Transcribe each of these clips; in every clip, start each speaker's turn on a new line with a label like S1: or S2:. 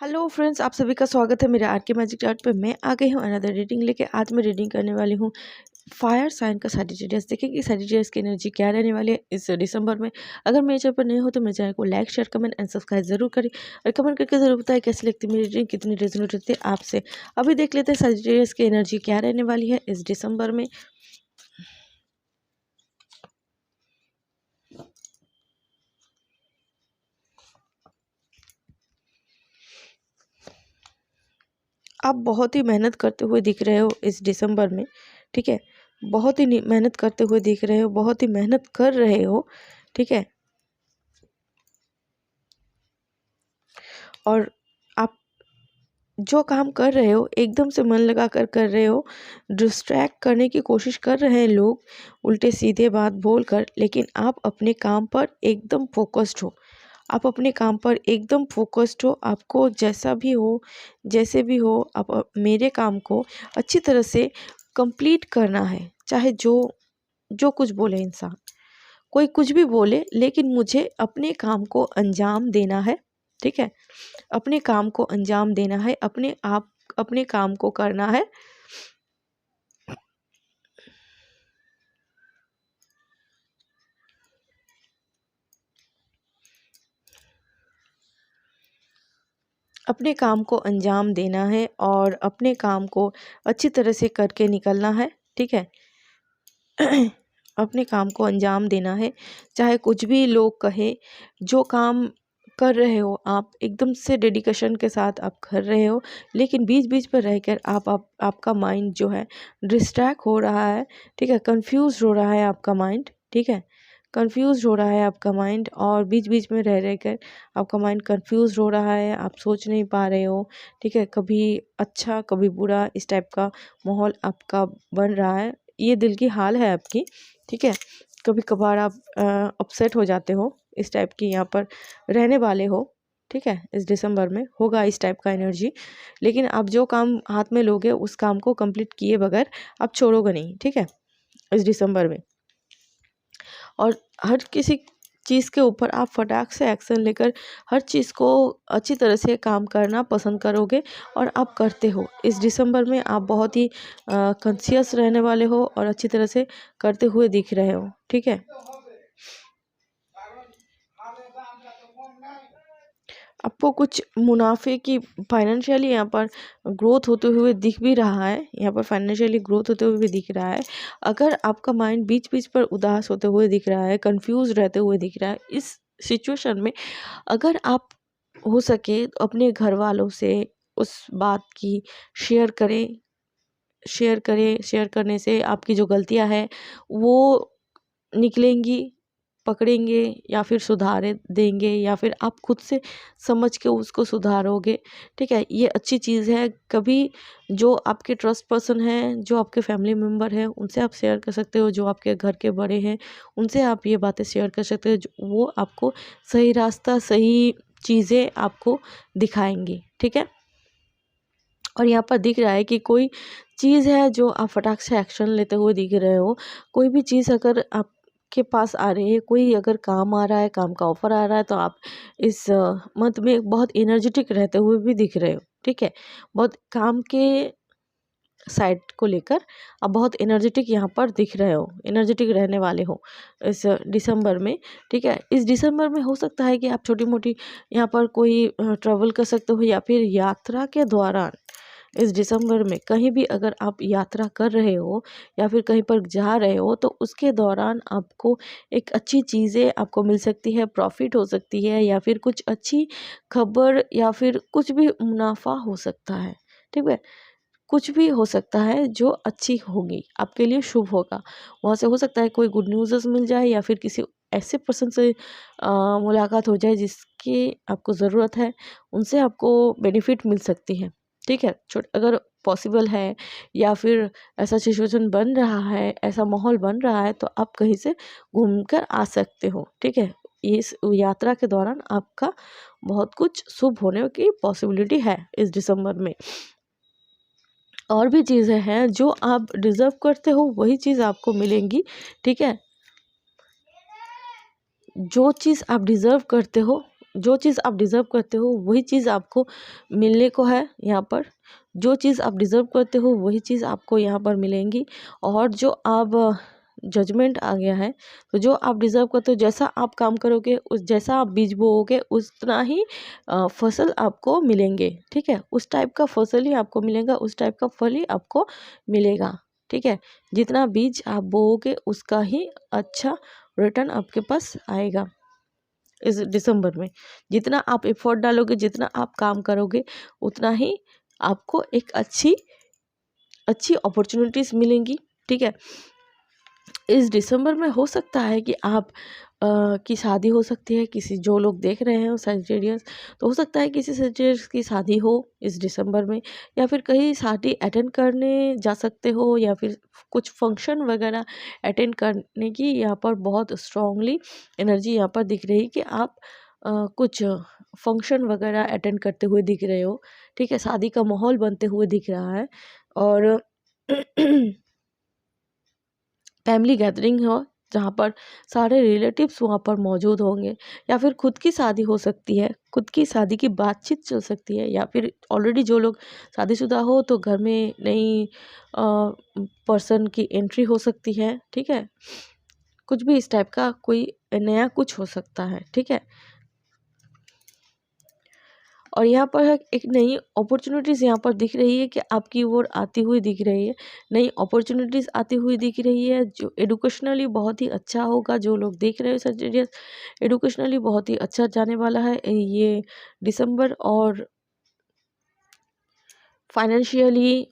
S1: Hello friends, आप सभी का स्वागत है मेरे आर के मैजिक चार्ट पे। मैं आ गई हूँ अनदर रीडिंग लेके। आज मैं रीडिंग करने वाली हूँ फायर साइन का सैजिटेरियस। देखिए कि सैजिटेरियस की एनर्जी क्या रहने वाली है इस दिसंबर में। अगर मेरे चैनल पर नए हो तो मेरे चैनल को like, share, comment and subscribe जरूर करें और कमेंट करके जरूर बताएं कैसी लगती है मेरी रीडिंग, कितनी रेजोनेट होती है आपसे। अभी देख लेते हैं सैजिटेरियस की एनर्जी क्या रहने वाली है इस दिसंबर में। आप बहुत ही मेहनत करते हुए दिख रहे हो इस दिसंबर में, ठीक है। बहुत ही मेहनत करते हुए दिख रहे हो, बहुत ही मेहनत कर रहे हो, ठीक है। और आप जो काम कर रहे हो एकदम से मन लगा कर रहे हो। डिस्ट्रैक्ट करने की कोशिश कर रहे हैं लोग उल्टे सीधे बात बोलकर, लेकिन आप अपने काम पर एकदम फोकस्ड हो। आप अपने काम पर एकदम फोकस्ड हो। आपको जैसा भी हो, जैसे भी हो, आप मेरे काम को अच्छी तरह से कंप्लीट करना है। चाहे जो जो कुछ बोले इंसान, कोई कुछ भी बोले, लेकिन मुझे अपने काम को अंजाम देना है, ठीक है। अपने काम को अंजाम देना है, अपने काम को करना है। अपने काम को अंजाम देना है और अपने काम को अच्छी तरह से करके निकलना है, ठीक है। अपने काम को अंजाम देना है, चाहे कुछ भी लोग कहे। जो काम कर रहे हो आप एकदम से डेडिकेशन के साथ आप कर रहे हो, लेकिन बीच बीच पर रहकर आपका माइंड जो है डिस्ट्रैक्ट हो रहा है, ठीक है। कंफ्यूज हो रहा है आपका माइंड, ठीक है। कंफ्यूज हो रहा है आपका माइंड और बीच बीच में रह कर आपका माइंड कंफ्यूज हो रहा है। आप सोच नहीं पा रहे हो, ठीक है। कभी अच्छा कभी बुरा इस टाइप का माहौल आपका बन रहा है। ये दिल की हाल है आपकी, ठीक है। कभी कभार आप अपसेट हो जाते हो, इस टाइप की यहाँ पर रहने वाले हो, ठीक है। इस दिसंबर में होगा इस टाइप का एनर्जी, लेकिन आप जो काम हाथ में लोगे उस काम को कंप्लीट किए बगैर आप छोड़ोगे नहीं, ठीक है, इस दिसंबर में। और हर किसी चीज़ के ऊपर आप फटाक से एक्शन लेकर हर चीज़ को अच्छी तरह से काम करना पसंद करोगे और आप करते हो। इस दिसंबर में आप बहुत ही कॉन्शियस रहने वाले हो और अच्छी तरह से करते हुए दिख रहे हो, ठीक है। आपको कुछ मुनाफे की फाइनेंशियली यहाँ पर ग्रोथ होते हुए दिख भी रहा है। यहाँ पर फाइनेंशियली ग्रोथ होते हुए भी दिख रहा है। अगर आपका माइंड बीच बीच पर उदास होते हुए दिख रहा है, कंफ्यूज रहते हुए दिख रहा है, इस सिचुएशन में अगर आप हो सके तो अपने घर वालों से उस बात की शेयर करें। शेयर करने से आपकी जो गलतियां हैं वो निकलेंगी, पकड़ेंगे या फिर सुधारे देंगे, या फिर आप खुद से समझ के उसको सुधारोगे, ठीक है। ये अच्छी चीज़ है। कभी जो आपके ट्रस्ट पर्सन हैं, जो आपके फैमिली मेम्बर हैं, उनसे आप शेयर कर सकते हो। जो आपके घर के बड़े हैं उनसे आप ये बातें शेयर कर सकते हो। वो आपको सही रास्ता, सही चीज़ें आपको दिखाएंगी, ठीक है। और यहाँ पर दिख रहा है कि कोई चीज़ है जो आप फटाक से एक्शन लेते हुए दिख रहे हो। कोई भी चीज़ अगर आपके पास आ रही है, कोई अगर काम आ रहा है, काम का ऑफर आ रहा है, तो आप इस मंथ में बहुत एनर्जेटिक रहते हुए भी दिख रहे हो, ठीक है। बहुत काम के साइड को लेकर आप बहुत एनर्जेटिक यहाँ पर दिख रहे हो, एनर्जेटिक रहने वाले हो इस दिसंबर में, ठीक है। इस दिसंबर में हो सकता है कि आप छोटी मोटी यहाँ पर कोई ट्रैवल कर सकते हो, या फिर यात्रा के दौरान इस दिसंबर में कहीं भी अगर आप यात्रा कर रहे हो या फिर कहीं पर जा रहे हो, तो उसके दौरान आपको एक अच्छी चीज़ें आपको मिल सकती है, प्रॉफिट हो सकती है, या फिर कुछ अच्छी खबर, या फिर कुछ भी मुनाफा हो सकता है, ठीक है। कुछ भी हो सकता है जो अच्छी होगी, आपके लिए शुभ होगा। वहाँ से हो सकता है कोई गुड न्यूज़ मिल जाए, या फिर किसी ऐसे पर्सन से मुलाकात हो जाए जिसकी आपको ज़रूरत है, उनसे आपको बेनिफिट मिल सकती है, ठीक है। छोट अगर पॉसिबल है या फिर ऐसा सिचुएशन बन रहा है, ऐसा माहौल बन रहा है, तो आप कहीं से घूम कर आ सकते हो, ठीक है। इस यात्रा के दौरान आपका बहुत कुछ शुभ होने की पॉसिबिलिटी है इस दिसंबर में। और भी चीज़ें हैं जो आप डिज़र्व करते हो, वही चीज़ आपको मिलेंगी, ठीक है। जो चीज़ आप डिज़र्व करते हो जो चीज़ आप डिज़र्व करते हो वही चीज़ आपको मिलने को है यहाँ पर। जो चीज़ आप डिज़र्व करते हो वही चीज़ आपको यहाँ पर मिलेंगी। और जो आप जजमेंट आ गया है, तो जो आप डिज़र्व करते हो, जैसा आप काम करोगे उस जैसा आप बीज बोओगे उतना ही फसल आपको मिलेंगे। ठीक है, उस टाइप का फसल ही आपको मिलेगा, उस टाइप का फल ही आपको मिलेगा। ठीक है, जितना बीज आप बोओगे उसका ही अच्छा रिटर्न आपके पास आएगा इस दिसंबर में। जितना आप एफर्ट डालोगे, जितना आप काम करोगे, उतना ही आपको एक अच्छी अच्छी अपॉर्चुनिटीज़ मिलेंगी। ठीक है, इस दिसंबर में हो सकता है कि आप की शादी हो सकती है, किसी जो लोग देख रहे हैं सेजिटेरियस, तो हो सकता है किसी सेजिटेरियस की शादी हो इस दिसंबर में, या फिर कहीं शादी अटेंड करने जा सकते हो, या फिर कुछ फंक्शन वगैरह अटेंड करने की यहाँ पर बहुत स्ट्रांगली एनर्जी यहाँ पर दिख रही कि आप कुछ फंक्शन वगैरह अटेंड करते हुए दिख रहे हो। ठीक है, शादी का माहौल बनते हुए दिख रहा है। और फैमिली गैदरिंग हो जहाँ पर सारे रिलेटिव्स वहाँ पर मौजूद होंगे, या फिर खुद की शादी हो सकती है, खुद की शादी की बातचीत चल सकती है, या फिर ऑलरेडी जो लोग शादीशुदा हो तो घर में नई पर्सन की एंट्री हो सकती है। ठीक है, कुछ भी इस टाइप का कोई नया कुछ हो सकता है। ठीक है, और यहाँ पर एक नई अपॉर्चुनिटीज़ यहाँ पर दिख रही है कि आपकी ओर आती हुई दिख रही है, नई अपॉर्चुनिटीज़ आती हुई दिख रही है, जो एडुकेशनली बहुत ही अच्छा होगा। जो लोग देख रहे हो सजेरियस, एडुकेशनली बहुत ही अच्छा जाने वाला है ये दिसंबर। और फाइनेंशियली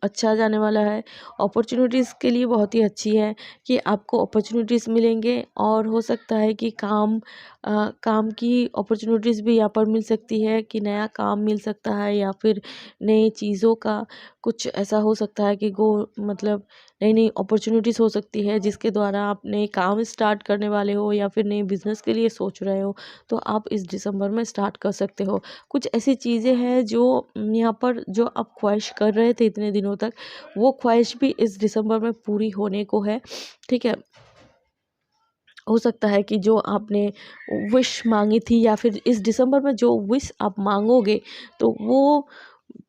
S1: अच्छा जाने वाला है। अपॉर्चुनिटीज़ के लिए बहुत ही अच्छी है कि आपको अपॉर्चुनिटीज़ मिलेंगे, और हो सकता है कि काम की अपॉर्चुनिटीज़ भी यहाँ पर मिल सकती है, कि नया काम मिल सकता है, या फिर नई चीज़ों का कुछ ऐसा हो सकता है कि मतलब नई नई अपॉर्चुनिटीज़ हो सकती है जिसके द्वारा आप नए काम स्टार्ट करने वाले हो, या फिर नए बिजनेस के लिए सोच रहे हो, तो आप इस दिसंबर में स्टार्ट कर सकते हो। कुछ ऐसी चीज़ें हैं जो यहाँ पर जो आप ख्वाहिश कर रहे थे इतने दिनों तक, वो ख्वाहिश भी इस दिसंबर में पूरी होने को है। ठीक है, हो सकता है कि जो आपने विश मांगी थी, या फिर इस दिसंबर में जो विश आप मांगोगे, तो वो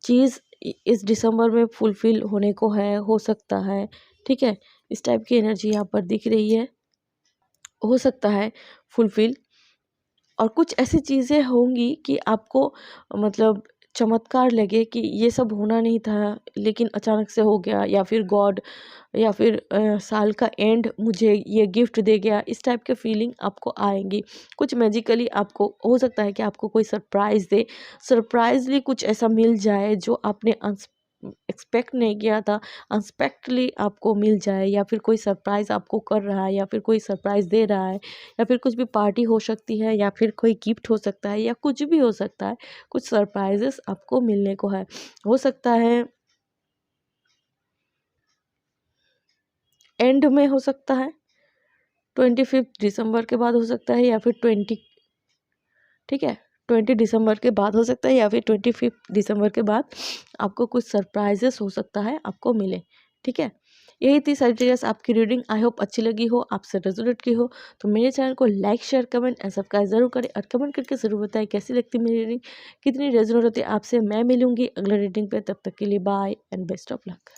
S1: चीज़ इस दिसंबर में फुलफ़िल होने को है, हो सकता है। ठीक है, इस टाइप की एनर्जी यहाँ पर दिख रही है, हो सकता है फुलफ़िल। और कुछ ऐसी चीज़ें होंगी कि आपको मतलब चमत्कार लगे कि ये सब होना नहीं था, लेकिन अचानक से हो गया, या फिर गॉड, या फिर साल का एंड मुझे ये गिफ्ट दे गया, इस टाइप के फीलिंग आपको आएंगी। कुछ मैजिकली आपको हो सकता है कि आपको कोई सरप्राइज़ दे, सरप्राइजली कुछ ऐसा मिल जाए जो आपने एक्सपेक्ट नहीं किया था, अनएक्सपेक्टली आपको मिल जाए, या फिर कोई सरप्राइज़ आपको कर रहा है, या फिर कोई सरप्राइज़ दे रहा है, या फिर कुछ भी पार्टी हो सकती है, या फिर कोई गिफ्ट हो सकता है, या कुछ भी हो सकता है। कुछ सरप्राइजेस आपको मिलने को है, हो सकता है एंड में, हो सकता है 25 दिसंबर के बाद हो सकता है, या फिर 20, ठीक है, 20 दिसंबर के बाद हो सकता है, या फिर 25 दिसंबर के बाद आपको कुछ सरप्राइजेस हो सकता है आपको मिले। ठीक है, यही थी सजेस्ट आपकी रीडिंग। आई होप अच्छी लगी हो, आपसे रेजोनेट की हो, तो मेरे चैनल को like share comment and subscribe जरूर करें, और कमेंट करके ज़रूर बताएं कैसी लगती मेरी रीडिंग, कितनी रेजोनेट होती है आपसे। मैं मिलूंगी अगले रीडिंग पे, तब तक के लिए bye and best of luck.